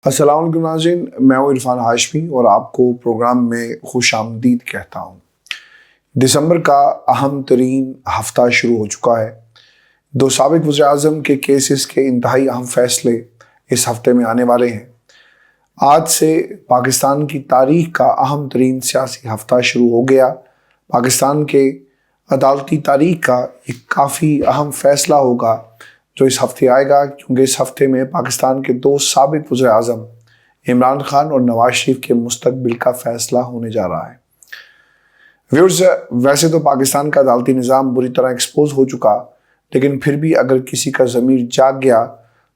السلام علیکم ناظرین، میں ہوں عرفان ہاشمی اور آپ کو پروگرام میں خوش آمدید کہتا ہوں۔ دسمبر کا اہم ترین ہفتہ شروع ہو چکا ہے۔ دو سابق وزیر اعظم کے کیسز کے انتہائی اہم فیصلے اس ہفتے میں آنے والے ہیں۔ آج سے پاکستان کی تاریخ کا اہم ترین سیاسی ہفتہ شروع ہو گیا۔ پاکستان کے عدالتی تاریخ کا ایک کافی اہم فیصلہ ہوگا جو اس ہفتے آئے گا، کیونکہ اس ہفتے میں پاکستان کے دو سابق وزیر اعظم عمران خان اور نواز شریف کے مستقبل کا فیصلہ ہونے جا رہا ہے۔ ویورز، ویسے تو پاکستان کا عدالتی نظام بری طرح ایکسپوز ہو چکا، لیکن پھر بھی اگر کسی کا ضمیر جاگ گیا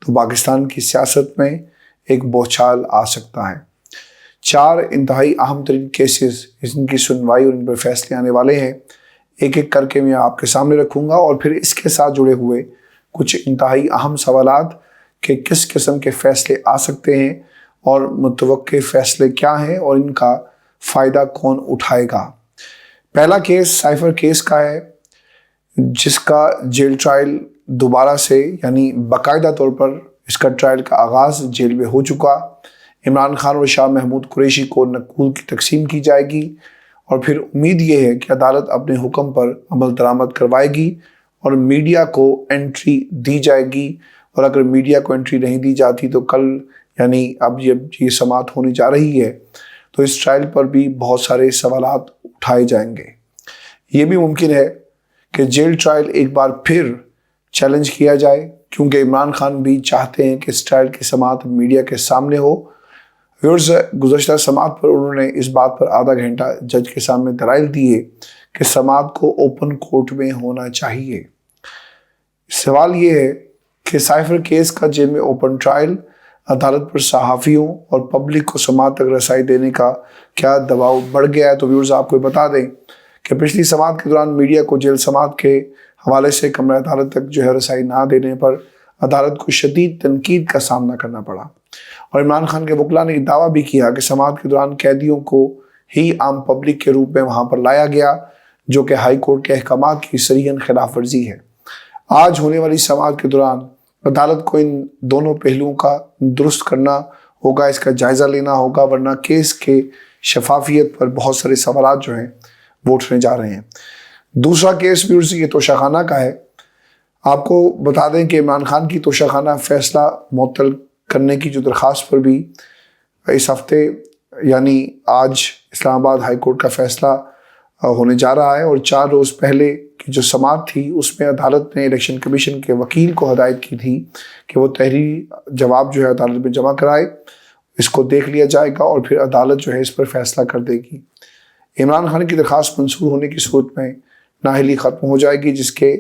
تو پاکستان کی سیاست میں ایک بوچھال آ سکتا ہے۔ 4 انتہائی اہم ترین کیسز، جن کی سنوائی اور ان پر فیصلے آنے والے ہیں، ایک ایک کر کے میں آپ کے سامنے رکھوں گا، اور پھر اس کے ساتھ جڑے ہوئے کچھ انتہائی اہم سوالات کہ کس قسم کے فیصلے آ سکتے ہیں اور متوقع فیصلے کیا ہیں اور ان کا فائدہ کون اٹھائے گا۔ پہلا کیس سائفر کیس کا ہے، جس کا جیل ٹرائل دوبارہ سے یعنی باقاعدہ طور پر اس کا ٹرائل کا آغاز جیل میں ہو چکا۔ عمران خان اور شاہ محمود قریشی کو نقود کی تقسیم کی جائے گی، اور پھر امید یہ ہے کہ عدالت اپنے حکم پر عمل درآمد کروائے گی اور میڈیا کو انٹری دی جائے گی، اور اگر میڈیا کو انٹری نہیں دی جاتی تو کل یعنی اب یہ سماعت ہونے جا رہی ہے تو اس ٹرائل پر بھی بہت سارے سوالات اٹھائے جائیں گے۔ یہ بھی ممکن ہے کہ جیل ٹرائل ایک بار پھر چیلنج کیا جائے، کیونکہ عمران خان بھی چاہتے ہیں کہ اس ٹرائل کی سماعت میڈیا کے سامنے ہو۔ ویورز، گزشتہ سماعت پر انہوں نے اس بات پر آدھا گھنٹہ جج کے سامنے دلائل دیے کہ سماعت کو اوپن کورٹ میں ہونا چاہیے۔ سوال یہ ہے کہ سائفر کیس کا جیل میں اوپن ٹرائل عدالت پر صحافیوں اور پبلک کو سماعت تک رسائی دینے کا کیا دباؤ بڑھ گیا ہے؟ تو ویورز، آپ کو بتا دیں کہ پچھلی سماعت کے دوران میڈیا کو جیل سماعت کے حوالے سے کمرہ عدالت تک رسائی نہ دینے پر عدالت کو شدید تنقید کا سامنا کرنا پڑا، اور عمران خان کے وکلاء نے دعویٰ بھی کیا کہ سماعت کے دوران قیدیوں کو ہی عام پبلک کے روپ میں وہاں پر لایا گیا، جو کہ ہائی کورٹ کے احکامات کی صریحاً خلاف ورزی ہے۔ آج ہونے والی سماعت کے دوران عدالت کو ان دونوں پہلوؤں کا درست کرنا ہوگا، اس کا جائزہ لینا ہوگا، ورنہ کیس کے شفافیت پر بہت سارے سوالات وہ اٹھنے جا رہے ہیں۔ دوسرا کیس بھی یہ توشہ خانہ کا ہے۔ آپ کو بتا دیں کہ عمران خان کی توشہ خانہ فیصلہ معطل کرنے کی جو درخواست پر بھی اس ہفتے یعنی آج اسلام آباد ہائی کورٹ کا فیصلہ ہونے جا رہا ہے، اور 4 روز پہلے کی جو سماعت تھی اس میں عدالت نے الیکشن کمیشن کے وکیل کو ہدایت کی تھی کہ وہ تحریری جواب عدالت میں جمع کرائے، اس کو دیکھ لیا جائے گا اور پھر عدالت اس پر فیصلہ کر دے گی۔ عمران خان کی درخواست منظور ہونے کی صورت میں نااہلی ختم ہو جائے گی، جس کے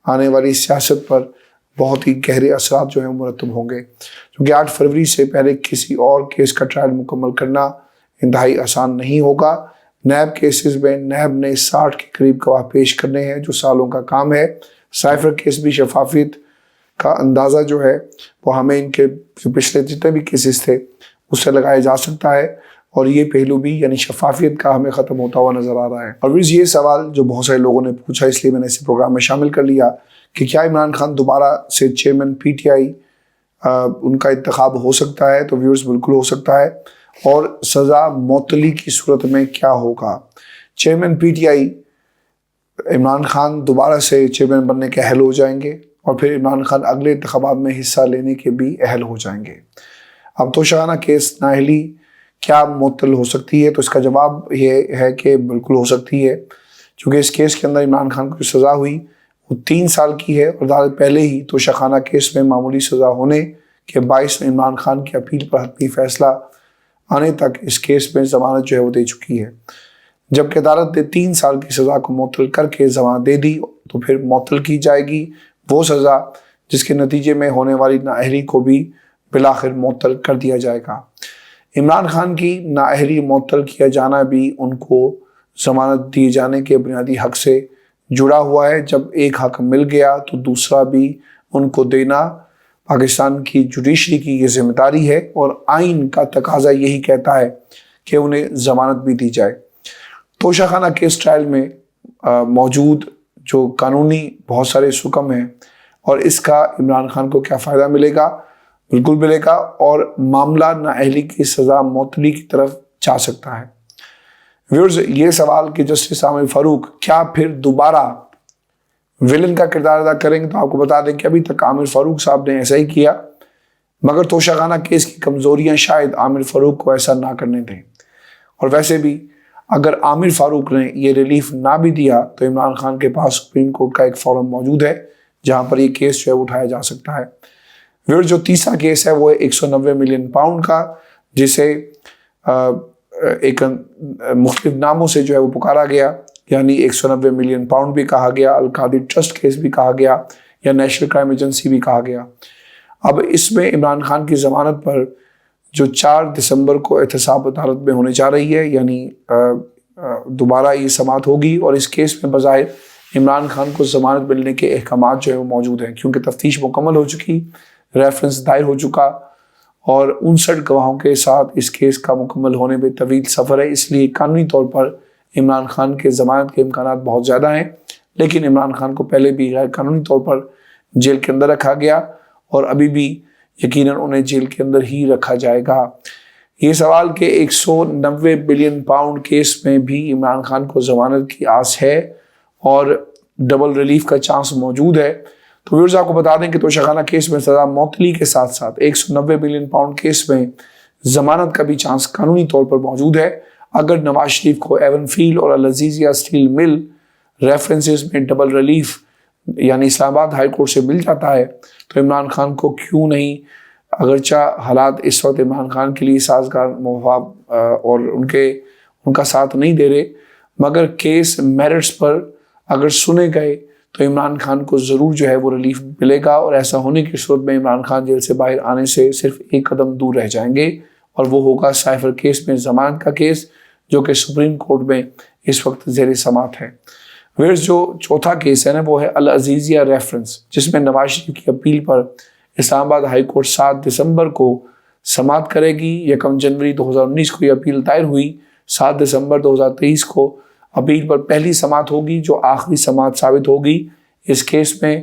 آنے والی سیاست پر بہت ہی گہرے اثرات مرتب ہوں گے، کیونکہ 8 فروری سے پہلے کسی اور کیس کا ٹرائل مکمل کرنا انتہائی آسان نہیں ہوگا۔ نیب کیسز میں نیب نے 60 کے قریب گواہ پیش کرنے ہیں، جو سالوں کا کام ہے۔ سائفر کیس بھی شفافیت کا اندازہ وہ ہمیں ان کے پچھلے جتنے بھی کیسز تھے اس سے لگایا جا سکتا ہے، اور یہ پہلو بھی یعنی شفافیت کا ہمیں ختم ہوتا ہوا نظر آ رہا ہے۔ اور یہ سوال جو بہت سارے لوگوں نے پوچھا، اس لیے میں نے اسے پروگرام میں شامل کر لیا کہ کیا عمران خان دوبارہ سے چیئرمین پی ٹی آئی ان کا انتخاب ہو سکتا ہے؟ تو ویورز، بالکل ہو سکتا ہے، اور سزا معطلی کی صورت میں کیا ہوگا؟ Chairman P T I Imran Khan دوبارہ سے چیئرمین بننے کے اہل ہو جائیں گے، اور پھر عمران خان اگلے انتخابات میں حصہ لینے کے بھی اہل ہو جائیں گے۔ اب توشہ خانہ کیس نااہلی کیا معطل ہو سکتی ہے؟ تو اس کا جواب یہ ہے کہ بالکل ہو سکتی ہے، کیونکہ اس کیس کے اندر عمران خان کو جو سزا ہوئی وہ 3 سال کی ہے، اور عدالت پہلے ہی توشہ خانہ کیس میں معمولی سزا ہونے کے باعث عمران خان کی اپیل پر حتمی فیصلہ آنے تک اس کیس میں ضمانت وہ دے چکی ہے۔ جبکہ عدالت نے 3 سال کی سزا کو معطل کر کے ضمانت دے دی، تو پھر معطل کی جائے گی وہ سزا جس کے نتیجے میں ہونے والی نااہلی کو بھی بالآخر معطل کر دیا جائے گا۔ عمران خان کی نااہلی معطل کیا جانا بھی ان کو ضمانت دیے جانے کے بنیادی حق سے جڑا ہوا ہے۔ جب ایک حق مل گیا تو دوسرا بھی ان کو دینا پاکستان کی جوڈیشری کی یہ ذمہ داری ہے، اور آئین کا تقاضا یہی کہتا ہے کہ انہیں ضمانت بھی دی جائے۔ توشہ خانہ کیس ٹرائل میں موجود جو قانونی بہت سارے حکم ہیں، اور اس کا عمران خان کو کیا فائدہ ملے گا، بالکل ملے گا اور معاملہ نااہلی کی سزا معطلی کی طرف جا سکتا ہے۔ ویورز، یہ سوال کہ جسٹس عامر فاروق کیا پھر دوبارہ ویلن کا کردار ادا کریں گے، تو آپ کو بتا دیں کہ ابھی تک عامر فاروق صاحب نے ایسا ہی کیا، مگر توشہ خانہ کیس کی کمزوریاں شاید عامر فاروق کو ایسا نہ کرنے دیں۔ اور ویسے بھی اگر عامر فاروق نے یہ ریلیف نہ بھی دیا تو عمران خان کے پاس سپریم کورٹ کا ایک فورم موجود ہے جہاں پر یہ کیس جو ہے اٹھایا جا سکتا ہے۔ ویورز، جو تیسرا کیس ہے وہ ہے 190 ملین پاؤنڈ کا، جسے ایک مختلف ناموں سے جو ہے وہ پکارا گیا، یعنی 190 ملین پاؤنڈ بھی کہا گیا، القادری ٹرسٹ کیس بھی کہا گیا، یا نیشنل کرائم ایجنسی بھی کہا گیا۔ اب اس میں عمران خان کی ضمانت پر جو 4 دسمبر کو احتساب عدالت میں ہونے جا رہی ہے، یعنی دوبارہ یہ سماعت ہوگی، اور اس کیس میں بظاہر عمران خان کو ضمانت ملنے کے احکامات جو ہے وہ موجود ہیں، کیونکہ تفتیش مکمل ہو چکی، ریفرنس دائر ہو چکا، اور 59 گواہوں کے ساتھ اس کیس کا مکمل ہونے میں طویل سفر ہے۔ اس لیے قانونی طور پر عمران خان کے ضمانت کے امکانات بہت زیادہ ہیں، لیکن عمران خان کو پہلے بھی غیر قانونی طور پر جیل کے اندر رکھا گیا اور ابھی بھی یقیناً انہیں جیل کے اندر ہی رکھا جائے گا۔ یہ سوال کہ 190 بلین پاؤنڈ کیس میں بھی عمران خان کو ضمانت کی آس ہے اور ڈبل ریلیف کا چانس موجود ہے، تو ویورز آپ کو بتا دیں کہ توشہ خانہ کیس میں سزا معطلی کے ساتھ ساتھ 190 بلین پاؤنڈ کیس میں ضمانت کا بھی چانس قانونی طور پر موجود ہے۔ اگر نواز شریف کو ایون فیلڈ اور العزیزیہ اسٹیل مل ریفرنسز میں ڈبل ریلیف یعنی اسلام آباد ہائی کورٹ سے مل جاتا ہے تو عمران خان کو کیوں نہیں، اگرچہ حالات اس وقت عمران خان کے لیے سازگار موافق اور ان کا ساتھ نہیں دے رہے، مگر کیس میرٹس پر اگر سنے گئے تو عمران خان کو ضرور جو ہے وہ ریلیف ملے گا، اور ایسا ہونے کی صورت میں عمران خان جیل سے باہر آنے سے صرف ایک قدم دور رہ جائیں گے، اور وہ ہوگا سائفر کیس میں ضمانت کا کیس، جو کہ سپریم کورٹ میں اس وقت زیر سماعت ہے۔ ویئرز، جو چوتھا کیس ہے نا وہ ہے العزیزیہ ریفرنس، جس میں نواز شریف کی اپیل پر اسلام آباد ہائی کورٹ 7 دسمبر کو سماعت کرے گی۔ 1 جنوری 2019 کو یہ اپیل دائر ہوئی، 7 دسمبر 2023 کو اپیل پر پہلی سماعت ہوگی جو آخری سماعت ثابت ہوگی اس کیس میں،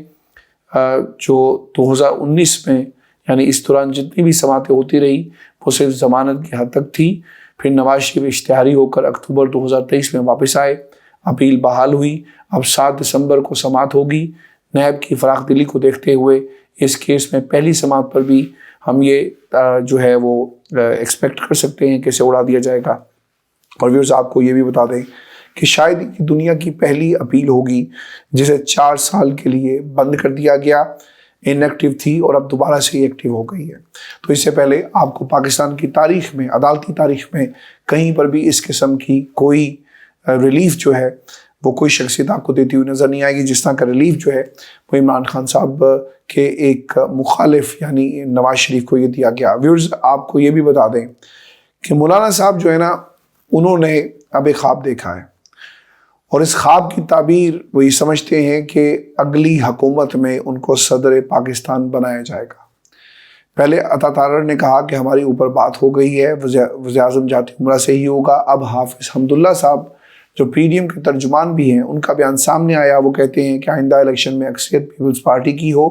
جو 2019 میں یعنی اس دوران جتنی بھی سماعتیں ہوتی رہی وہ صرف ضمانت کی حد تک تھی۔ پھر نواز شریف اشتہاری ہو کر اکتوبر 2023 میں واپس آئے، اپیل بحال ہوئی، اب 7 دسمبر کو سماعت ہوگی۔ نیب کی فراخ دلی کو دیکھتے ہوئے اس کیس میں پہلی سماعت پر بھی ہم یہ جو ہے وہ ایکسپیکٹ کر سکتے ہیں کہ اسے اڑا دیا جائے گا۔ اور ویورز، آپ کو یہ بھی بتا دیں کہ شاید یہ دنیا کی پہلی اپیل ہوگی جسے 4 سال کے لیے بند کر دیا گیا، ان ایکٹیو تھی اور اب دوبارہ سے یہ ایکٹیو ہو گئی ہے۔ تو اس سے پہلے آپ کو پاکستان کی تاریخ میں، عدالتی تاریخ میں کہیں پر بھی اس قسم کی کوئی ریلیف جو ہے وہ کوئی شخصیت آپ کو دیتی ہوئی نظر نہیں آئے گی، جس طرح کا ریلیف جو ہے وہ عمران خان صاحب کے ایک مخالف یعنی نواز شریف کو یہ دیا گیا۔ ویورز، آپ کو یہ بھی بتا دیں کہ مولانا صاحب جو ہے نا، انہوں نے اب ایک خواب دیکھا ہے، اور اس خواب کی تعبیر وہ یہ سمجھتے ہیں کہ اگلی حکومت میں ان کو صدر پاکستان بنایا جائے گا۔ پہلے عطا تارڑ نے کہا کہ ہماری اوپر بات ہو گئی ہے، وزیر اعظم جاتی عمرہ سے ہی ہوگا۔ اب حافظ حمداللہ صاحب جو پی ڈی ایم کے ترجمان بھی ہیں، ان کا بیان سامنے آیا، وہ کہتے ہیں کہ آئندہ الیکشن میں اکثریت پیپلز پارٹی کی ہو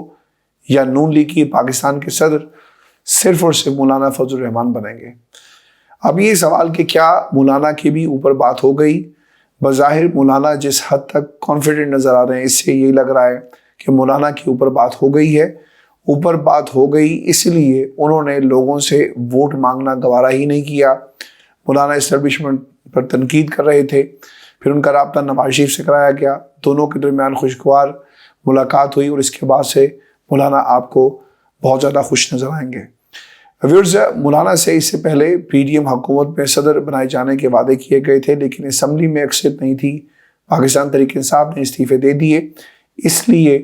یا نون لیگ کی، پاکستان کے صدر صرف اور صرف مولانا فضل الرحمان بنیں گے۔ اب یہ سوال کہ کیا مولانا کی بھی اوپر بات ہو گئی؟ بظاہر مولانا جس حد تک کانفیڈنٹ نظر آ رہے ہیں، اس سے یہ لگ رہا ہے کہ مولانا کی اوپر بات ہو گئی ہے۔ اوپر بات ہو گئی اس لیے انہوں نے لوگوں سے ووٹ مانگنا گوارا ہی نہیں کیا۔ مولانا اسٹیبلشمنٹ پر تنقید کر رہے تھے، پھر ان کا رابطہ نواز شریف سے کرایا گیا، دونوں کے درمیان خوشگوار ملاقات ہوئی، اور اس کے بعد سے مولانا آپ کو بہت زیادہ خوش نظر آئیں گے۔ ویورز، مولانا سے اس سے پہلے پی ڈی ایم حکومت میں صدر بنائے جانے کے وعدے کیے گئے تھے، لیکن اسمبلی میں اکثریت نہیں تھی، پاکستان تحریک انصاف نے استعفے دے دیے، اس لیے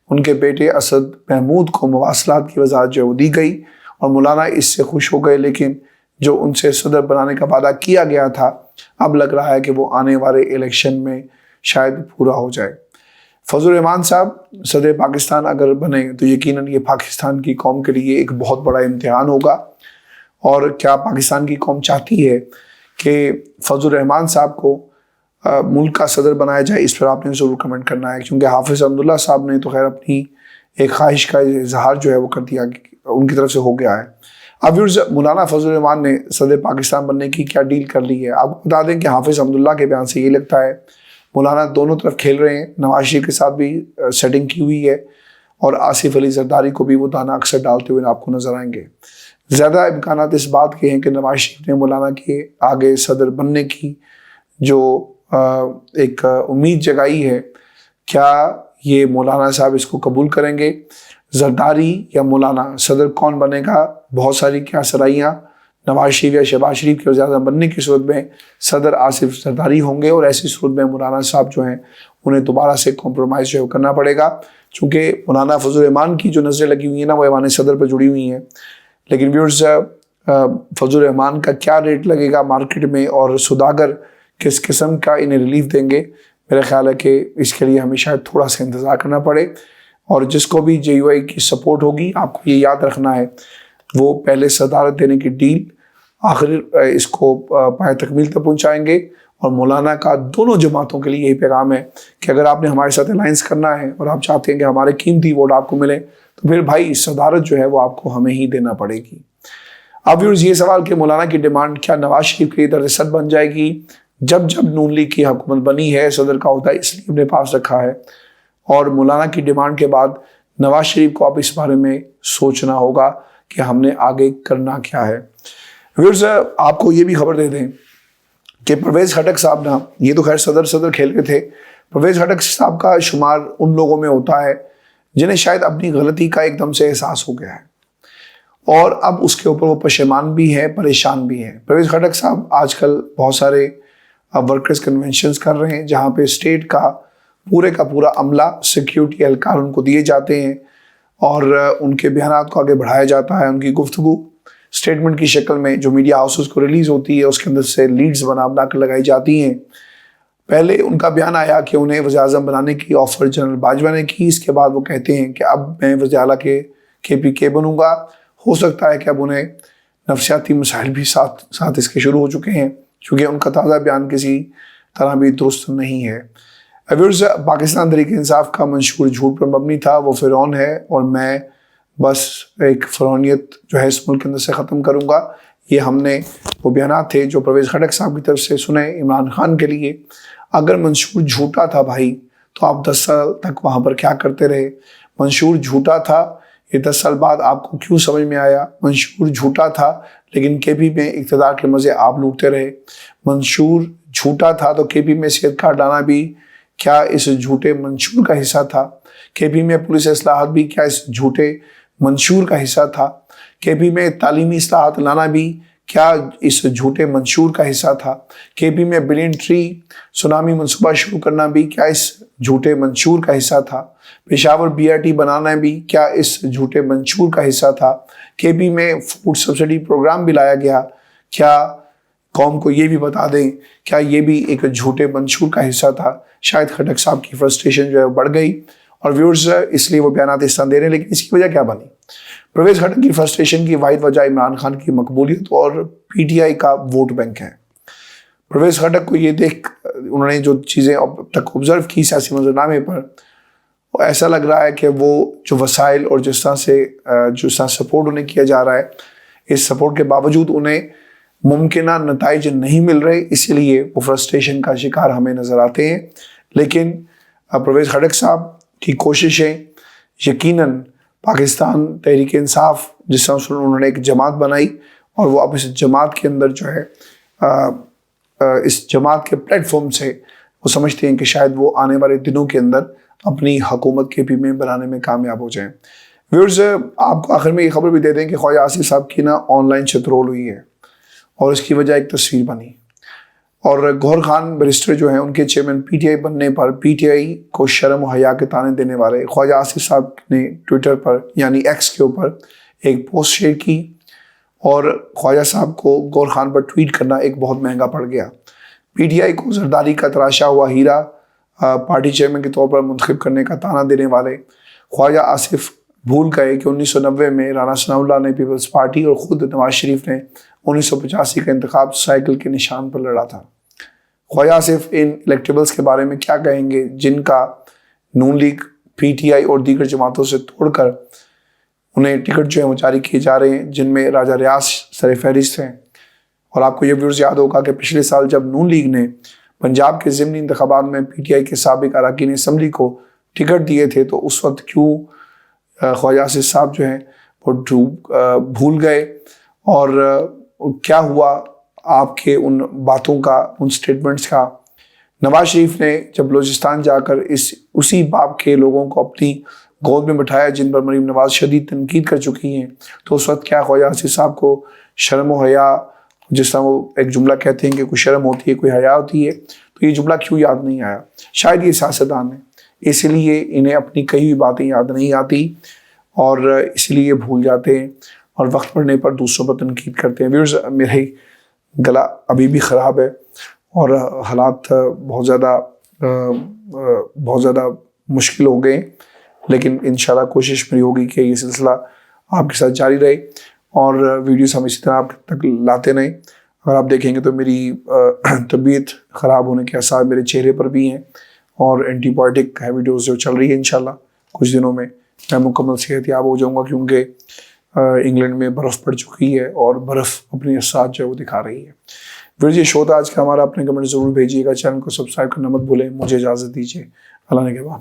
ان کے بیٹے اسد محمود کو مواصلات کی وزارت جو ہے وہ دی گئی، اور مولانا اس سے خوش ہو گئے، لیکن جو ان سے صدر بنانے کا وعدہ کیا گیا تھا اب لگ رہا ہے کہ وہ آنے والے الیکشن میں شاید پورا ہو جائے۔ فضل الرحمان صاحب صدر پاکستان اگر بنے تو یقیناً یہ پاکستان کی قوم کے لیے ایک بہت بڑا امتحان ہوگا، اور کیا پاکستان کی قوم چاہتی ہے کہ فضل الرحمان صاحب کو ملک کا صدر بنایا جائے؟ اس پر آپ نے ضرور کمنٹ کرنا ہے، کیونکہ حافظ حمداللہ صاحب نے تو خیر اپنی ایک خواہش کا اظہار جو ہے وہ کر دیا، ان کی طرف سے ہو گیا ہے۔ اب مولانا فضل الرحمان نے صدر پاکستان بننے کی کیا ڈیل کر لی ہے؟ آپ کو بتا دیں کہ حافظ حمداللہ کے بیان سے یہ لگتا ہے مولانا دونوں طرف کھیل رہے ہیں، نواز شریف کے ساتھ بھی سیٹنگ کی ہوئی ہے اور آصف علی زرداری کو بھی وہ دانہ اکثر ڈالتے ہوئے آپ کو نظر آئیں گے۔ زیادہ امکانات اس بات کے ہیں کہ نواز شریف نے مولانا کے آگے صدر بننے کی جو ایک امید جگائی ہے، کیا یہ مولانا صاحب اس کو قبول کریں گے؟ زرداری یا مولانا صدر کون بنے گا؟ بہت ساری کیا سرائیاں نواز شریف یا شہباز شریف کے وزیر اعظم بننے کی صورت میں صدر آصف زرداری ہوں گے، اور ایسی صورت میں مولانا صاحب جو ہیں انہیں دوبارہ سے کمپرومائز جو کرنا پڑے گا، چونکہ مولانا فضل الرحمان کی جو نظریں لگی ہوئی ہیں نا وہ ایوان صدر پر جڑی ہوئی ہیں۔ لیکن ویورز، فضل الرحمان کا کیا ریٹ لگے گا مارکیٹ میں اور سوداگر کس قسم کا انہیں ریلیف دیں گے؟ میرا خیال ہے کہ اس کے لیے ہمیں شاید تھوڑا سا انتظار کرنا پڑے، اور جس کو بھی جے یو آئی کی سپورٹ ہوگی آپ کو یہ یاد رکھنا ہے وہ پہلے صدارت دینے کی ڈیل آخر اس کو پائے تکمیل تک پہنچائیں گے۔ اور مولانا کا دونوں جماعتوں کے لیے یہی پیغام ہے کہ اگر آپ نے ہمارے ساتھ الائنس کرنا ہے اور آپ چاہتے ہیں کہ ہمارے قیمتی ووٹ آپ کو ملے تو پھر بھائی صدارت جو ہے وہ آپ کو ہمیں ہی دینا پڑے گی۔ اب ویورز، یہ سوال کہ مولانا کی ڈیمانڈ کیا نواز شریف کے لیے درصد بن جائے گی؟ جب نون لیگ کی حکومت بنی ہے صدر کا عہدہ اس لیے اپنے پاس رکھا ہے، اور مولانا کی ڈیمانڈ کے بعد نواز شریف کو اب اس بارے میں سوچنا ہوگا کہ ہم نے آگے کرنا کیا ہے۔ ویورز، آپ کو یہ بھی خبر دے دیں کہ پرویز خٹک صاحب نا، یہ تو خیر صدر کھیل کے تھے، پرویز خٹک صاحب کا شمار ان لوگوں میں ہوتا ہے جنہیں شاید اپنی غلطی کا ایک دم سے احساس ہو گیا ہے اور اب اس کے اوپر وہ پشیمان بھی ہے، پریشان بھی ہے۔ پرویز خٹک صاحب آج کل بہت سارے ورکرز کنونشنز کر رہے ہیں جہاں پہ اسٹیٹ کا پورا عملہ، سیکیورٹی اہلکار ان کو دیے جاتے ہیں اور ان کے بیانات کو آگے بڑھایا جاتا ہے۔ ان کی گفتگو اسٹیٹمنٹ کی شکل میں جو میڈیا ہاؤسز کو ریلیز ہوتی ہے اس کے اندر سے لیڈز بنا کر لگائی جاتی ہیں۔ پہلے ان کا بیان آیا کہ انہیں وزیر اعظم بنانے کی آفر جنرل باجوہ نے کی، اس کے بعد وہ کہتے ہیں کہ اب میں وزیر اعلیٰ کے پی کے بنوں گا۔ ہو سکتا ہے کہ اب انہیں نفسیاتی مسائل بھی ساتھ اس کے شروع ہو چکے ہیں، چونکہ ان کا تازہ بیان کسی طرح بھی درست نہیں ہے۔ ویورز، پاکستان تحریک انصاف کا منشور جھوٹ پر مبنی تھا، وہ فرعون ہے اور میں بس ایک فرعونیت جو ہے اس ملک کے اندر سے ختم کروں گا۔ یہ ہم نے وہ بیانات تھے جو پرویز خٹک صاحب کی طرف سے سنے عمران خان کے لیے۔ اگر منشور جھوٹا تھا بھائی تو آپ 10 سال تک وہاں پر کیا کرتے رہے؟ منشور جھوٹا تھا، یہ 10 سال بعد آپ کو کیوں سمجھ میں آیا؟ منشور جھوٹا تھا لیکن کے پی میں اقتدار کے مزے آپ لوٹتے رہے۔ منشور جھوٹا تھا تو کے پی میں صحت کارڈ لانا بھی کیا اس جھوٹے منشور کا حصہ تھا؟ کے پی میں پولیس اصلاحات بھی کیا اس جھوٹے منشور کا حصہ تھا؟ کے پی میں تعلیمی اصلاحات لانا بھی کیا اس جھوٹے منشور کا حصہ تھا؟ کے پی میں بلین ٹری سونامی منصوبہ شروع کرنا بھی کیا اس جھوٹے منشور کا حصہ تھا؟ پشاور بی آر ٹی بنانا بھی کیا اس جھوٹے منشور کا حصہ تھا؟ کے پی میں فوڈ سبسڈی پروگرام بھی لایا گیا، کیا قوم کو یہ بھی بتا دیں کیا یہ بھی ایک جھوٹے منشور کا حصہ تھا؟ شاید خٹک صاحب کی فرسٹریشن جو ہے بڑھ گئی اور ویورز اس لیے وہ بیانات اس طرح دے رہے ہیں، لیکن اس کی وجہ کیا بنی؟ پرویز خٹک کی فرسٹریشن کی واحد وجہ عمران خان کی مقبولیت اور پی ٹی آئی کا ووٹ بینک ہے۔ پرویز خٹک کو یہ دیکھ انہوں نے جو چیزیں اب تک آبزرو کی سیاسی منظرنامے پر، وہ ایسا لگ رہا ہے کہ وہ جو وسائل اور جس طرح سپورٹ انہیں کیا جا رہا ہے، اس سپورٹ کے باوجود انہیں ممکنہ نتائج نہیں مل رہے، اسی لیے وہ فرسٹریشن کا شکار ہمیں نظر آتے ہیں۔ لیکن پرویز خٹک صاحب کی کوششیں یقیناً پاکستان تحریک انصاف جس طرح انہوں نے ایک جماعت بنائی اور وہ اب اس جماعت کے اندر جو ہے اس جماعت کے پلیٹ فارم سے وہ سمجھتے ہیں کہ شاید وہ آنے والے دنوں کے اندر اپنی حکومت کے پی میں بنانے میں کامیاب ہو جائیں۔ ویورز، آپ کو آخر میں یہ خبر بھی دے دیں کہ خواجہ آصف صاحب کی آن لائن شترول ہوئی ہے اور اس کی وجہ ایک تصویر بنی، اور گوہر خان بیرسٹر جو ہیں ان کے چیئرمین پی ٹی آئی بننے پر پی ٹی آئی کو شرم و حیا کے طعنے دینے والے خواجہ آصف صاحب نے ٹویٹر پر یعنی ایکس کے اوپر ایک پوسٹ شیئر کی، اور خواجہ صاحب کو گوہر خان پر ٹویٹ کرنا ایک بہت مہنگا پڑ گیا۔ پی ٹی آئی کو زرداری کا تراشا ہوا ہیرا پارٹی چیئرمین کے طور پر منتخب کرنے کا طعنہ دینے والے خواجہ آصف بھول گئے کہ 1990 میں رانا ثناء اللہ نے پیپلز پارٹی اور خود نواز شریف نے 1985 کا انتخاب سائیکل کے نشان پر لڑا تھا۔ خواجہ آصف ان الیکٹیبلز کے بارے میں کیا کہیں گے جن کا نون لیگ PTI اور دیگر جماعتوں سے توڑ کر انہیں ٹکٹ جو ہے وہ جاری کیے جا رہے ہیں، جن میں راجہ ریاض سر فہرست ہیں۔ اور آپ کو یہ ویورز یاد ہوگا کہ پچھلے سال جب نون لیگ نے پنجاب کے ضمنی انتخابات میں PTI کے سابق اراکین اسمبلی کو ٹکٹ دیے تھے تو اس وقت کیوں خواجہ آصف صاحب جو ہیں وہ بھول گئے، اور کیا ہوا آپ کے ان باتوں کا، ان سٹیٹمنٹس کا؟ نواز شریف نے جب بلوچستان جا کر اسی باپ کے لوگوں کو اپنی گود میں بٹھایا جن پر مریم نواز شدید تنقید کر چکی ہیں، تو اس وقت کیا خواجہ آصف صاحب کو شرم و حیا، جس طرح وہ ایک جملہ کہتے ہیں کہ کوئی شرم ہوتی ہے کوئی حیا ہوتی ہے، تو یہ جملہ کیوں یاد نہیں آیا؟ شاید یہ سیاستدان ہیں، اس لیے انہیں اپنی کئی ہوئی باتیں یاد نہیں آتی اور اس لیے بھول جاتے ہیں اور وقت پڑنے پر دوسروں پر تنقید کرتے ہیں۔ ویورز، میرے گلا ابھی بھی خراب ہے اور حالات بہت زیادہ مشکل ہو گئے، لیکن انشاءاللہ کوشش میری ہوگی کہ یہ سلسلہ آپ کے ساتھ جاری رہے اور ویڈیوز ہم اسی طرح آپ تک لاتے رہیں۔ اگر آپ دیکھیں گے تو میری طبیعت خراب ہونے کے آثار میرے چہرے پر بھی ہیں اور اینٹی بایوٹک ہیوی ڈوز جو چل رہی ہے، انشاءاللہ کچھ دنوں میں میں مکمل صحت یاب ہو جاؤں گا، کیونکہ انگلینڈ میں برف پڑ چکی ہے اور برف اپنی اثرات جو ہے وہ دکھا رہی ہے۔ پھر یہ شو تھا آج کا ہمارا، اپنے کمنٹ ضرور بھیجیے گا، چینل کو سبسکرائب کرنا مت بھولیں۔ مجھے اجازت دیجیے، اللہ نے کے بعد۔